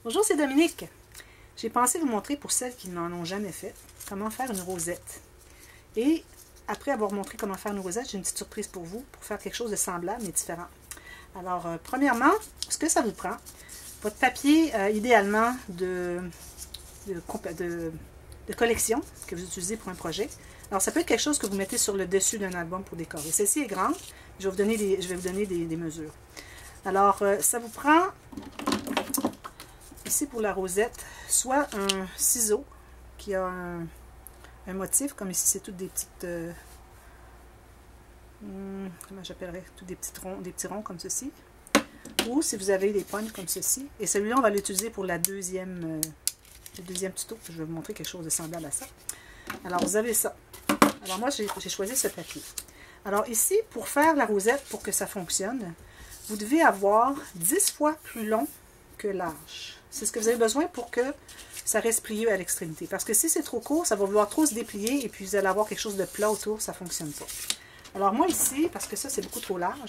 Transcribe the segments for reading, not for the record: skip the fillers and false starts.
Bonjour, c'est Dominique. J'ai pensé vous montrer, pour celles qui n'en ont jamais fait, comment faire une rosette. Et après avoir montré comment faire une rosette, j'ai une petite surprise pour vous, pour faire quelque chose de semblable mais différent. Alors, premièrement, ce que ça vous prend, votre papier, idéalement, de collection que vous utilisez pour un projet. Alors, ça peut être quelque chose que vous mettez sur le dessus d'un album pour décorer. Celle-ci est grande. Je vais vous donner des mesures. Alors, ça vous prend, ici pour la rosette, soit un ciseau qui a un motif, comme ici, c'est toutes des petites... comment j'appellerais? Tous des petits ronds comme ceci. Ou si vous avez des pognes comme ceci. Et celui-là, on va l'utiliser pour le deuxième tuto. Je vais vous montrer quelque chose de semblable à ça. Alors, vous avez ça. Alors, moi, j'ai choisi ce papier. Alors, ici, pour faire la rosette, pour que ça fonctionne, vous devez avoir 10 fois plus long que large. C'est ce que vous avez besoin pour que ça reste plié à l'extrémité. Parce que si c'est trop court, ça va vouloir trop se déplier et puis vous allez avoir quelque chose de plat autour, ça ne fonctionne pas. Alors, moi, ici, parce que ça, c'est beaucoup trop large,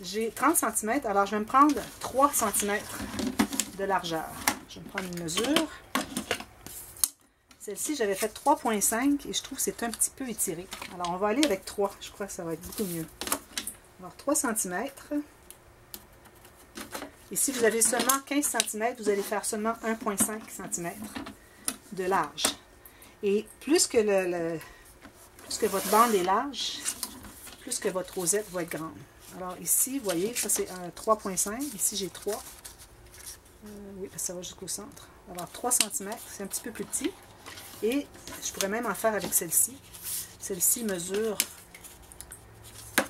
j'ai 30 cm. Alors, je vais me prendre 3 cm de largeur. Je vais me prendre une mesure. Celle-ci, j'avais fait 3,5 et je trouve que c'est un petit peu étiré. Alors, on va aller avec 3. Je crois que ça va être beaucoup mieux. Alors, 3 cm. Et si vous avez seulement 15 cm, vous allez faire seulement 1,5 cm de large. Et plus que votre bande est large, plus que votre rosette va être grande. Alors ici, vous voyez, ça c'est un 3,5. Ici, j'ai 3. Oui, ça va jusqu'au centre. Alors 3 cm, c'est un petit peu plus petit. Et je pourrais même en faire avec celle-ci. Celle-ci mesure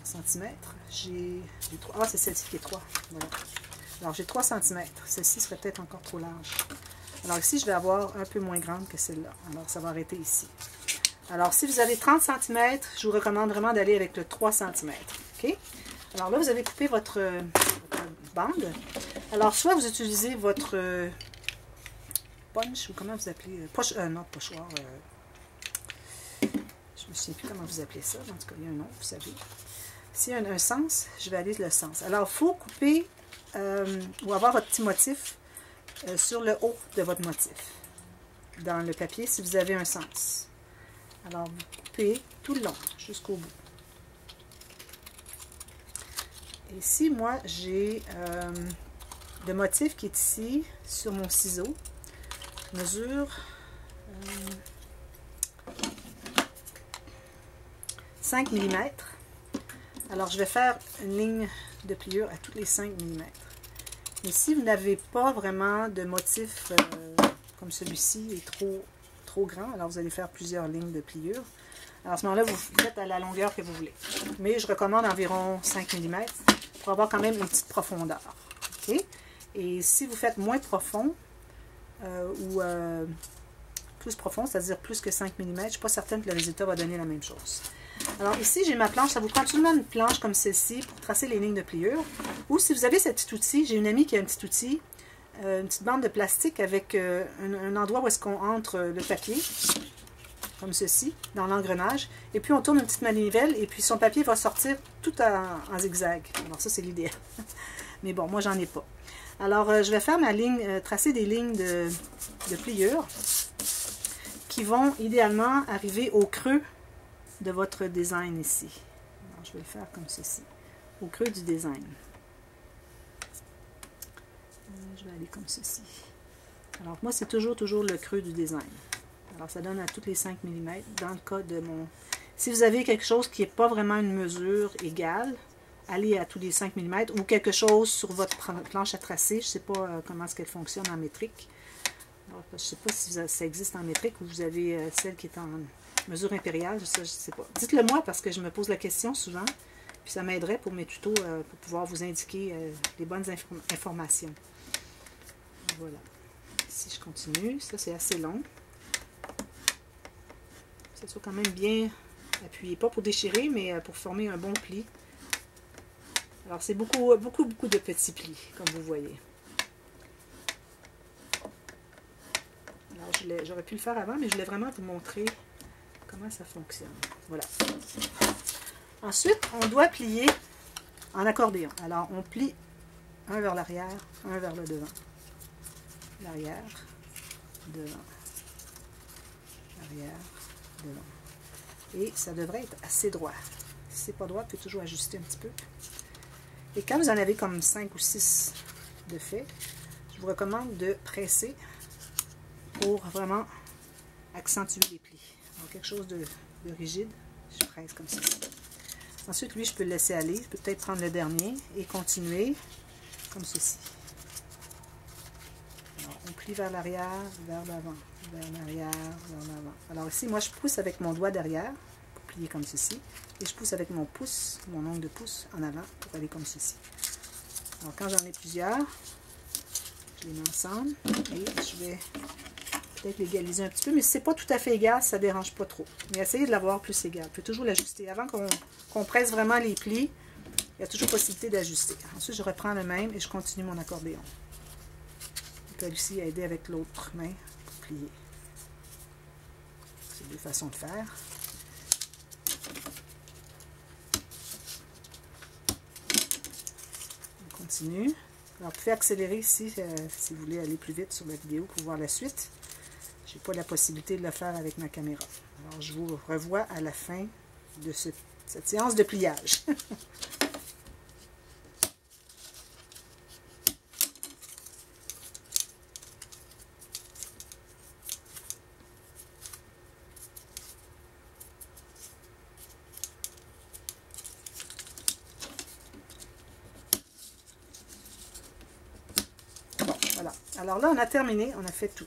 cm. J'ai 3. Ah, c'est celle-ci qui est 3. Voilà. Alors j'ai 3 cm. Celle-ci serait peut-être encore trop large. Alors ici, je vais avoir un peu moins grande que celle-là. Alors ça va arrêter ici. Alors si vous avez 30 cm, je vous recommande vraiment d'aller avec le 3 cm. OK? Alors là, vous avez coupé votre bande. Alors soit vous utilisez votre punch, ou comment vous appelez? Non, pochoir. Je ne me souviens plus comment vous appelez ça. En tout cas, il y a un nom, vous savez. S'il y a un sens, je vais aller le sens. Alors, il faut couper ou avoir votre petit motif sur le haut de votre motif. Dans le papier, si vous avez un sens. Alors, vous coupez tout le long, jusqu'au bout. Et ici, moi, j'ai le motif qui est ici, sur mon ciseau. Mesure 5 mm. Alors, je vais faire une ligne de pliure à tous les 5 mm. Mais si vous n'avez pas vraiment de motif comme celui-ci, il est trop grand, alors vous allez faire plusieurs lignes de pliure. Alors, à ce moment-là, vous faites à la longueur que vous voulez. Mais je recommande environ 5 mm pour avoir quand même une petite profondeur. OK? Et si vous faites moins profond, ou plus profond, c'est-à-dire plus que 5 mm, je ne suis pas certaine que le résultat va donner la même chose. Alors ici, j'ai ma planche. Ça vous prend absolument une planche comme celle-ci pour tracer les lignes de pliure. Ou si vous avez ce petit outil, j'ai une amie qui a un petit outil, une petite bande de plastique avec un endroit où est-ce qu'on entre le papier, comme ceci, dans l'engrenage. Et puis on tourne une petite manivelle et puis son papier va sortir tout en zigzag. Alors ça, c'est l'idéal. Mais bon, moi, j'en ai pas. Alors, je vais faire ma ligne, tracer des lignes de pliure qui vont idéalement arriver au creux de votre design ici. Alors, je vais le faire comme ceci, au creux du design. Je vais aller comme ceci. Alors, moi, c'est toujours le creux du design. Alors, ça donne à tous les 5 mm. Dans le cas de mon... Si vous avez quelque chose qui n'est pas vraiment une mesure égale, allez à tous les 5 mm ou quelque chose sur votre planche à tracer. Je ne sais pas comment est-ce qu'elle fonctionne en métrique. Alors, je ne sais pas si ça existe en métrique ou vous avez celle qui est en mesure impériale. Ça, je ne sais pas. Dites-le moi parce que je me pose la question souvent. Puis ça m'aiderait pour mes tutos pour pouvoir vous indiquer les bonnes informations. Voilà. Si je continue, ça c'est assez long. Ça soit quand même bien appuyé. Pas pour déchirer, mais pour former un bon pli. Alors, c'est beaucoup de petits plis, comme vous voyez. Alors, j'aurais pu le faire avant, mais je voulais vraiment vous montrer comment ça fonctionne. Voilà. Ensuite, on doit plier en accordéon. Alors, on plie un vers l'arrière, un vers le devant. l'arrière, devant, arrière, devant. Et ça devrait être assez droit. Si c'est pas droit, vous pouvez toujours ajuster un petit peu. Et quand vous en avez comme 5 ou 6 de fait, je vous recommande de presser pour vraiment accentuer les plis. Alors, quelque chose de rigide, je presse comme ça. Ensuite, lui, je peux le laisser aller. Je peux peut-être prendre le dernier et continuer comme ceci. Alors, on plie vers l'arrière, vers l'avant, vers l'arrière, vers l'avant. Alors ici, moi, je pousse avec mon doigt derrière pour plier comme ceci. Et je pousse avec mon pouce, mon ongle de pouce en avant pour aller comme ceci. Alors, quand j'en ai plusieurs, je les mets ensemble et je vais peut-être l'égaliser un petit peu. Mais si ce n'est pas tout à fait égal, ça ne dérange pas trop. Mais essayez de l'avoir plus égal. Vous pouvez toujours l'ajuster. Avant qu'on presse vraiment les plis, il y a toujours possibilité d'ajuster. Ensuite, je reprends le même et je continue mon accordéon. Je peux aussi aider avec l'autre main pour plier. C'est deux façons de faire. On continue. Alors, vous pouvez accélérer ici si vous voulez aller plus vite sur la vidéo pour voir la suite. Je n'ai pas la possibilité de le faire avec ma caméra. Alors, je vous revois à la fin de cette séance de pliage. Bon, voilà. Alors là, on a terminé, on a fait tout.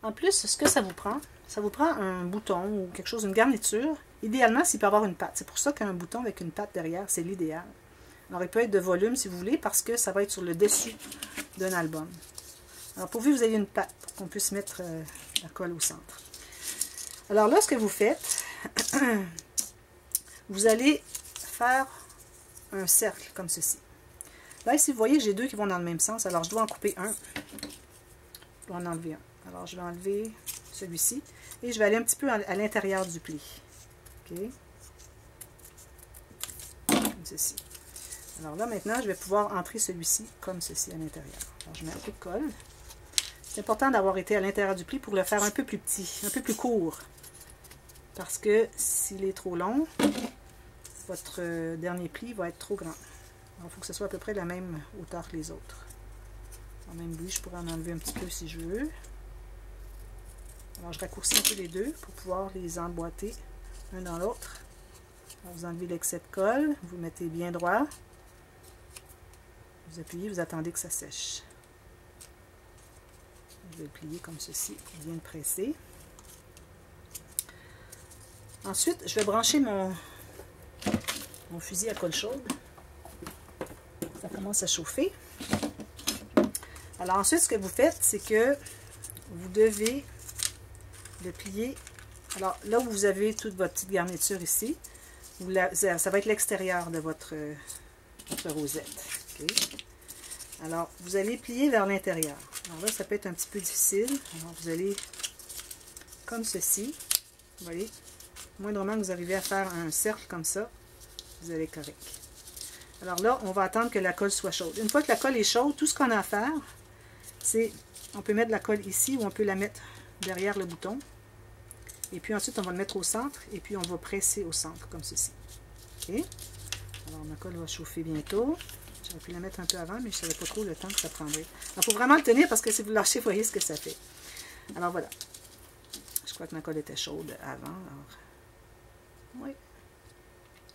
En plus, ce que ça vous prend un bouton ou quelque chose, une garniture. Idéalement, s'il peut avoir une patte. C'est pour ça qu'un bouton avec une patte derrière, c'est l'idéal. Alors, il peut être de volume si vous voulez, parce que ça va être sur le dessus d'un album. Alors, pourvu que vous ayez une patte, pour qu'on puisse mettre la colle au centre. Alors là, ce que vous faites, vous allez faire un cercle comme ceci. Là, ici, vous voyez, j'ai deux qui vont dans le même sens. Alors, je dois en couper un. Je dois en enlever un. Alors, je vais enlever celui-ci et je vais aller un petit peu à l'intérieur du pli. OK? Comme ceci. Alors là, maintenant, je vais pouvoir entrer celui-ci comme ceci à l'intérieur. Alors, je mets un peu de colle. C'est important d'avoir été à l'intérieur du pli pour le faire un peu plus petit, un peu plus court. Parce que s'il est trop long, votre dernier pli va être trop grand. Alors, il faut que ce soit à peu près la même hauteur que les autres. Alors, même lui, je pourrais en enlever un petit peu si je veux. Alors, je raccourcis un peu les deux pour pouvoir les emboîter un dans l'autre. Vous enlevez l'excès de colle, vous mettez bien droit. Vous appuyez, vous attendez que ça sèche. Je vais le plier comme ceci pour bien le presser. Ensuite, je vais brancher mon fusil à colle chaude. Ça commence à chauffer. Alors ensuite, ce que vous faites, c'est que vous devez le plier. Alors là où vous avez toute votre petite garniture ici, ça va être l'extérieur de votre rosette. Okay? Alors vous allez plier vers l'intérieur. Alors là, ça peut être un petit peu difficile. Alors vous allez comme ceci. Vous voyez, moindrement que vous arrivez à faire un cercle comme ça, vous allez correct. Alors là, on va attendre que la colle soit chaude. Une fois que la colle est chaude, tout ce qu'on a à faire, c'est, on peut mettre la colle ici ou on peut la mettre derrière le bouton. Et puis ensuite, on va le mettre au centre et puis on va presser au centre, comme ceci. OK? Alors, ma colle va chauffer bientôt. J'aurais pu la mettre un peu avant, mais je ne savais pas trop le temps que ça prendrait. Il faut vraiment le tenir parce que si vous lâchez, vous voyez ce que ça fait. Alors, voilà. Je crois que ma colle était chaude avant. Alors, oui.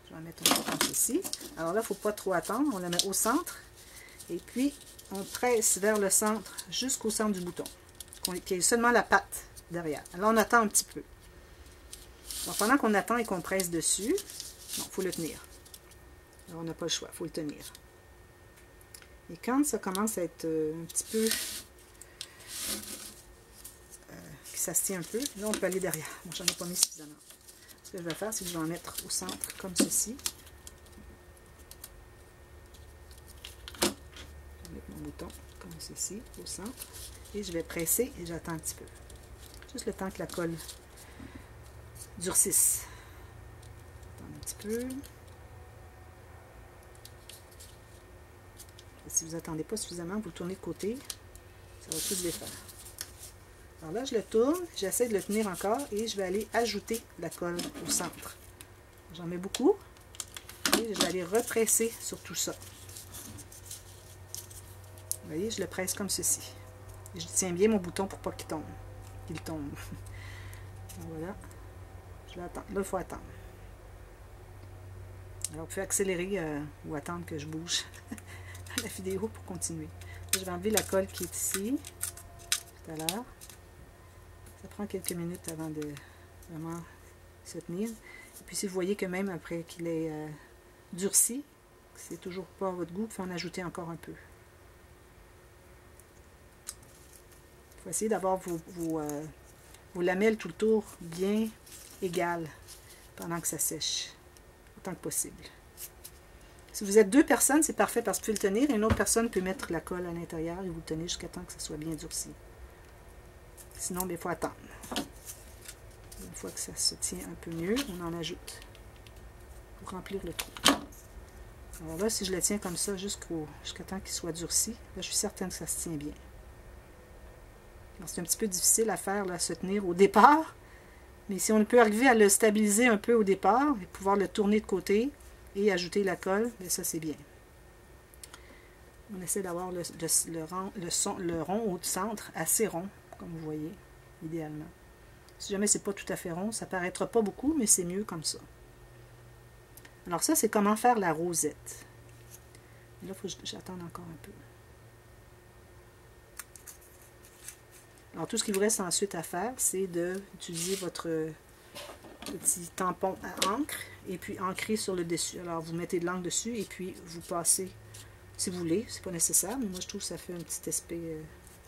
Je vais en mettre un peu comme ceci. Alors là, il ne faut pas trop attendre. On la met au centre. Et puis, on presse vers le centre jusqu'au centre du bouton. Qui est seulement la patte derrière. Alors, on attend un petit peu. Donc, pendant qu'on attend et qu'on presse dessus, il faut le tenir. Alors, on n'a pas le choix, il faut le tenir. Et quand ça commence à être un petit peu... que ça se tient un peu, là, on peut aller derrière. Moi, j'en ai pas mis suffisamment. Ce que je vais faire, c'est que je vais en mettre au centre, comme ceci. Je vais mettre mon bouton, comme ceci, au centre. Et je vais presser et j'attends un petit peu. Juste le temps que la colle durcisse. Attends un petit peu. Et si vous n'attendez pas suffisamment, vous le tournez de côté. Ça va tous les faire. Alors là, je le tourne, j'essaie de le tenir encore et je vais aller ajouter la colle au centre. J'en mets beaucoup et je vais aller represser sur tout ça. Vous voyez, je le presse comme ceci. Et je tiens bien mon bouton pour pas qu'il tombe. Voilà. Je vais attendre. Là, il faut attendre. Alors, vous pouvez accélérer ou attendre que je bouge la vidéo pour continuer. Là, je vais enlever la colle qui est ici, tout à l'heure. Ça prend quelques minutes avant de vraiment se tenir. Et puis, si vous voyez que même après qu'il est durci, c'est toujours pas à votre goût, vous pouvez en ajouter encore un peu. Il faut essayer d'avoir vos lamelles tout le tour bien égales pendant que ça sèche, autant que possible. Si vous êtes deux personnes, c'est parfait parce que vous pouvez le tenir et une autre personne peut mettre la colle à l'intérieur et vous le tenez jusqu'à temps que ça soit bien durci. Sinon, il faut attendre. Une fois que ça se tient un peu mieux, on en ajoute pour remplir le trou. Alors là, si je le tiens comme ça jusqu'à temps qu'il soit durci, là, je suis certaine que ça se tient bien. C'est un petit peu difficile à faire, là, à se tenir au départ, mais si on peut arriver à le stabiliser un peu au départ et pouvoir le tourner de côté et ajouter la colle, bien ça c'est bien. On essaie d'avoir le rond au centre assez rond, comme vous voyez, idéalement. Si jamais c'est pas tout à fait rond, ça paraîtra pas beaucoup, mais c'est mieux comme ça. Alors ça, c'est comment faire la rosette. Et là, il faut que j'attende encore un peu. Alors, tout ce qu'il vous reste ensuite à faire, c'est d'utiliser votre petit tampon à encre et puis ancrer sur le dessus. Alors, vous mettez de l'encre dessus et puis vous passez, si vous voulez, c'est pas nécessaire, mais moi je trouve que ça fait un petit aspect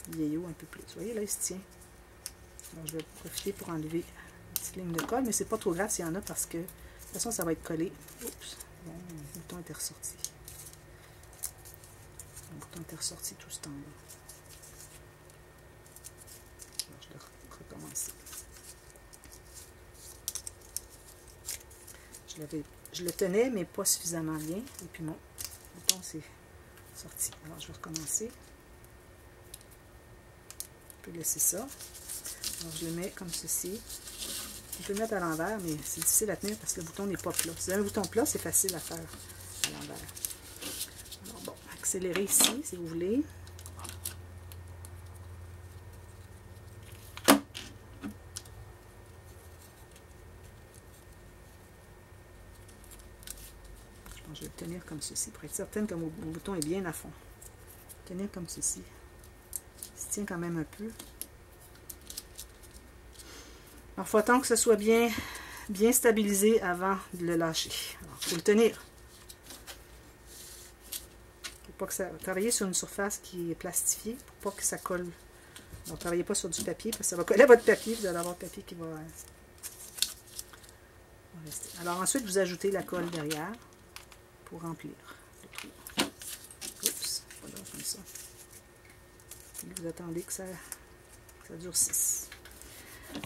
vieillot un peu plus. Vous voyez, là, il se tient. Alors, je vais profiter pour enlever une petite ligne de colle, mais c'est pas trop grave s'il y en a parce que, de toute façon, ça va être collé. Oups, bon, le bouton était ressorti. Le bouton était ressorti tout ce temps-là. Recommencer. Je le tenais, mais pas suffisamment bien. Et puis mon bouton s'est sorti. Alors, je vais recommencer. Je peux laisser ça. Alors, je le mets comme ceci. On peut le mettre à l'envers, mais c'est difficile à tenir parce que le bouton n'est pas plat. Si vous avez un bouton plat, c'est facile à faire à l'envers. Alors, bon, accélérez ici, si vous voulez. Je vais le tenir comme ceci pour être certaine que mon bouton est bien à fond. Tenir comme ceci. Il se tient quand même un peu. Alors, il faut attendre que ce soit bien stabilisé avant de le lâcher. Alors, il faut le tenir. Il ne faut pas que ça... Travaillez sur une surface qui est plastifiée pour pas que ça colle. Ne travaillez pas sur du papier parce que ça va coller à votre papier. Vous allez avoir le papier qui va rester. Alors, ensuite, vous ajoutez la colle derrière pour remplir le trou. Oups, pas là, comme ça. Et vous attendez que ça durcisse.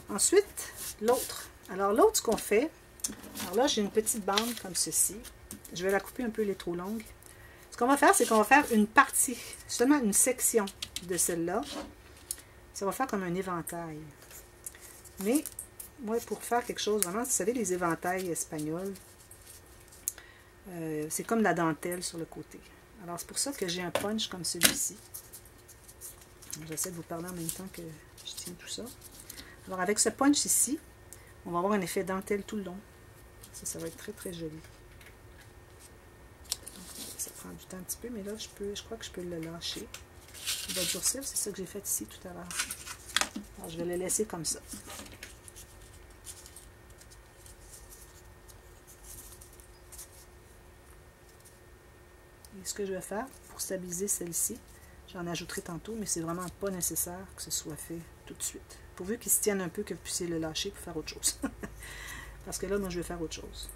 Ensuite, l'autre. Alors l'autre, ce qu'on fait, alors là j'ai une petite bande comme ceci. Je vais la couper un peu, elle est trop longue. Ce qu'on va faire, c'est qu'on va faire une partie, seulement une section de celle-là. Ça va faire comme un éventail. Mais, moi, pour faire quelque chose, vraiment, vous savez, les éventails espagnols, c'est comme la dentelle sur le côté. Alors, c'est pour ça que j'ai un punch comme celui-ci. J'essaie de vous parler en même temps que je tiens tout ça. Alors, avec ce punch ici, on va avoir un effet dentelle tout le long. Ça va être très, très joli. Donc, ça prend du temps un petit peu, mais là, je crois que je peux le lâcher. Il va durcir, c'est ça que j'ai fait ici tout à l'heure. Alors, je vais le laisser comme ça. Et ce que je vais faire pour stabiliser celle-ci, j'en ajouterai tantôt, mais c'est vraiment pas nécessaire que ce soit fait tout de suite. Pourvu qu'il se tienne un peu, que vous puissiez le lâcher pour faire autre chose. Parce que là, moi, je vais faire autre chose.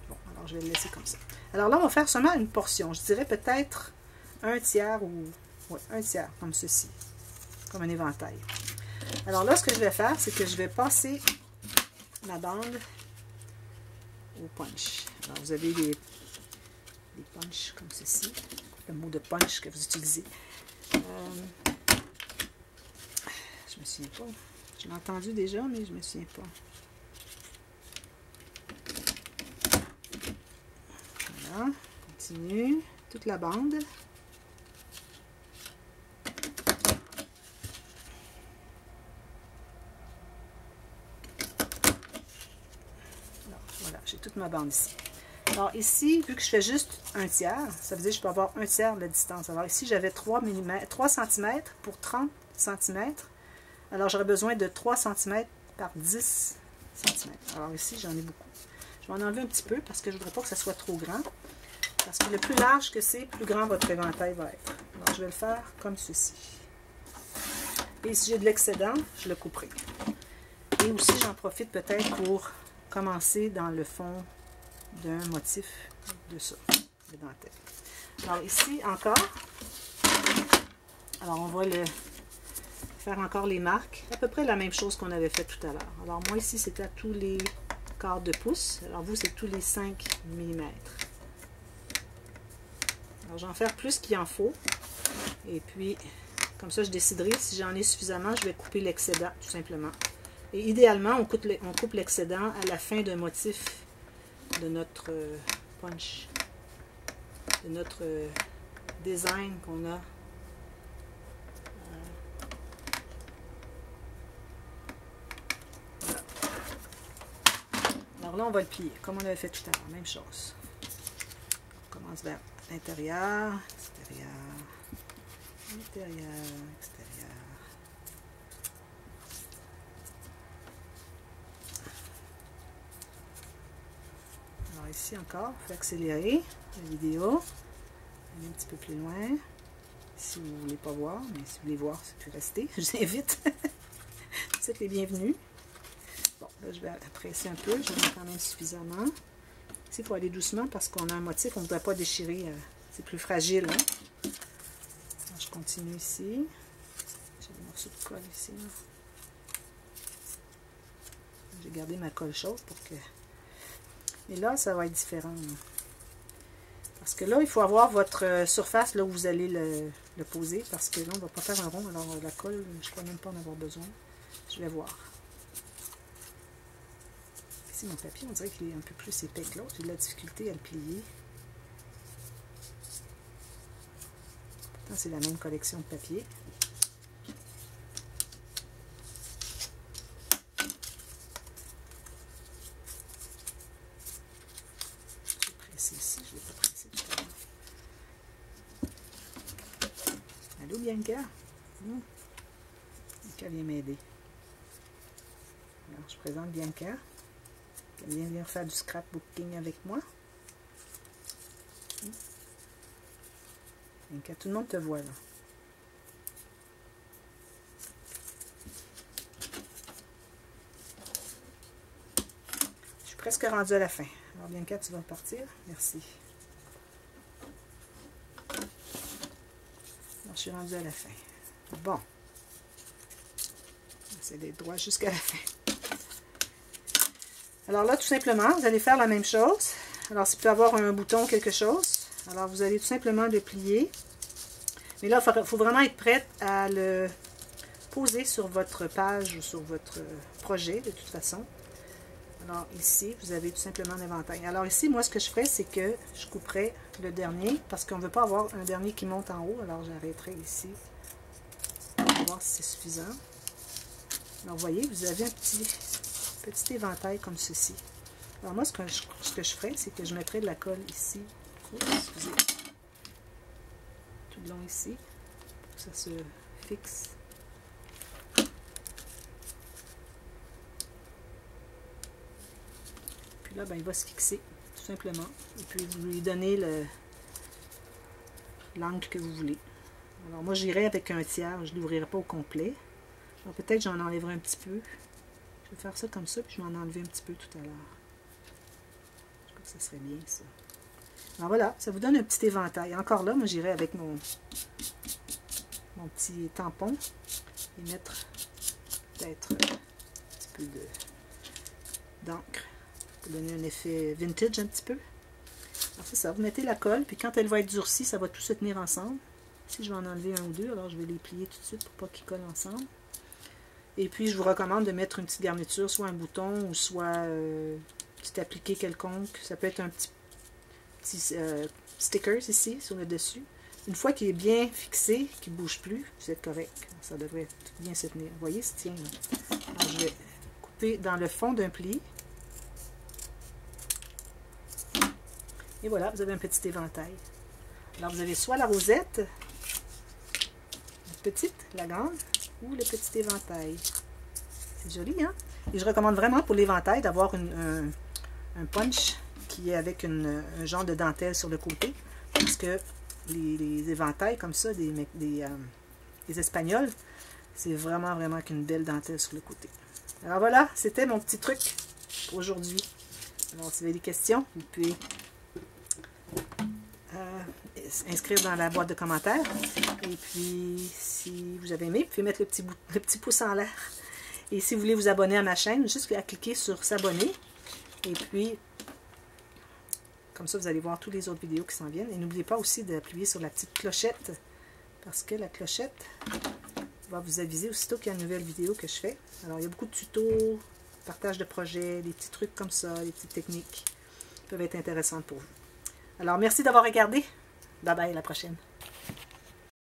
Bon, alors je vais le laisser comme ça. Alors là, on va faire seulement une portion. Je dirais peut-être un tiers ou... ouais, un tiers, comme ceci. Comme un éventail. Alors là, ce que je vais faire, c'est que je vais passer ma bande au punch. Alors, vous avez des punch comme ceci. Le mot de punch que vous utilisez. me souviens pas. Je l'ai entendu déjà, mais je me souviens pas. Voilà, continue. Toute la bande. Voilà, j'ai toute ma bande ici. Alors ici, vu que je fais juste un tiers, ça veut dire que je peux avoir un tiers de la distance. Alors ici, j'avais 3 cm pour 30 cm. Alors j'aurais besoin de 3 cm par 10 cm. Alors ici, j'en ai beaucoup. Je vais en enlever un petit peu parce que je ne voudrais pas que ça soit trop grand. Parce que le plus large que c'est, plus grand votre éventail va être. Alors je vais le faire comme ceci. Et si j'ai de l'excédent, je le couperai. Et aussi, j'en profite peut-être pour commencer dans le fond d'un motif de ça, de dentelle. Alors ici encore, alors on va faire encore les marques, à peu près la même chose qu'on avait fait tout à l'heure. Alors moi ici c'était à tous les quarts de pouce, alors vous c'est tous les 5 mm. Alors je vais en faire plus qu'il en faut, et puis comme ça je déciderai si j'en ai suffisamment, je vais couper l'excédent tout simplement. Et idéalement on coupe l'excédent à la fin d'un motif de notre punch, de notre design qu'on a. Voilà. Alors là, on va le plier, comme on avait fait tout à l'heure, même chose. On commence vers l'intérieur, extérieur, intérieur, extérieur. Alors ici encore, il faut accélérer la vidéo, aller un petit peu plus loin, si vous ne voulez pas voir, mais si vous voulez voir, c'est plus rester, je vous invite, vous êtes les bienvenus. Bon, là je vais presser un peu, j'en ai quand même suffisamment. Ici, il faut aller doucement parce qu'on a un motif, on ne voudrait pas déchirer, c'est plus fragile. Hein? Alors, je continue ici, j'ai des morceaux de colle ici. J'ai gardé ma colle chaude pour que... Et là, ça va être différent. Parce que là, il faut avoir votre surface là où vous allez le poser. Parce que là, on ne va pas faire un rond. Alors, la colle, je ne crois même pas en avoir besoin. Je vais voir. Ici, mon papier, on dirait qu'il est un peu plus épais que l'autre. J'ai de la difficulté à le plier. Pourtant, c'est la même collection de papier. Ici, je ne l'ai pas pressé tout à l'heure. Allô, Bianca? Bianca vient m'aider. Alors, je présente Bianca. Elle vient venir faire du scrapbooking avec moi. Bianca, tout le monde te voit là. Je suis presque rendue à la fin. Alors, Bianca, tu vas partir? Merci. Alors, je suis rendue à la fin. Bon. On va essayer d'être droit jusqu'à la fin. Alors là, tout simplement, vous allez faire la même chose. Alors, s'il peut y avoir un bouton ou quelque chose, alors vous allez tout simplement le plier. Mais là, il faut vraiment être prête à le poser sur votre page ou sur votre projet, de toute façon. Alors ici, vous avez tout simplement l'inventaire. Alors ici, moi, ce que je ferais, c'est que je couperais le dernier, parce qu'on ne veut pas avoir un dernier qui monte en haut. Alors j'arrêterai ici. On va voir si c'est suffisant. Alors vous voyez, vous avez un petit éventail comme ceci. Alors moi, ce que je ferais, c'est que je mettrais de la colle ici. Excusez. Tout le long ici, pour que ça se fixe. Puis là, ben, il va se fixer, tout simplement. Et puis, vous lui donnez l'angle que vous voulez. Alors, moi, j'irai avec un tiers. Je ne l'ouvrirai pas au complet. Alors, peut-être j'en enlèverai un petit peu. Je vais faire ça comme ça, puis je vais en enlever un petit peu tout à l'heure. Je crois que ça serait bien, ça. Alors, voilà, ça vous donne un petit éventail. Encore là, moi, j'irai avec mon petit tampon et mettre peut-être un petit peu d'encre. Pour donner un effet vintage un petit peu. Alors c'est ça, vous mettez la colle, puis quand elle va être durcie, ça va tout se tenir ensemble. Ici, je vais en enlever un ou deux, alors je vais les plier tout de suite pour pas qu'ils collent ensemble. Et puis, je vous recommande de mettre une petite garniture, soit un bouton ou soit petit appliqué quelconque. Ça peut être un petit stickers ici, sur le dessus. Une fois qu'il est bien fixé, qu'il ne bouge plus, vous êtes correct. Ça devrait bien se tenir. Vous voyez, il se tient. Alors, je vais couper dans le fond d'un pli. Et voilà, vous avez un petit éventail. Alors, vous avez soit la rosette, la petite, la grande, ou le petit éventail. C'est joli, hein? Et je recommande vraiment pour l'éventail d'avoir un punch qui est avec un genre de dentelle sur le côté. Parce que les éventails comme ça, des Espagnols, c'est vraiment qu'une belle dentelle sur le côté. Alors voilà, c'était mon petit truc pour aujourd'hui. Alors, si vous avez des questions, vous pouvez inscrire dans la boîte de commentaires. Et puis, si vous avez aimé, vous pouvez mettre le petit pouce en l'air. Et si vous voulez vous abonner à ma chaîne, juste à cliquer sur s'abonner. Et puis, comme ça, vous allez voir toutes les autres vidéos qui s'en viennent. Et n'oubliez pas aussi d'appuyer sur la petite clochette, parce que la clochette va vous aviser aussitôt qu'il y a une nouvelle vidéo que je fais. Alors, il y a beaucoup de tutos, partage de projets, des petits trucs comme ça, des petites techniques qui peuvent être intéressantes pour vous. Alors, merci d'avoir regardé. Bye bye, à la prochaine.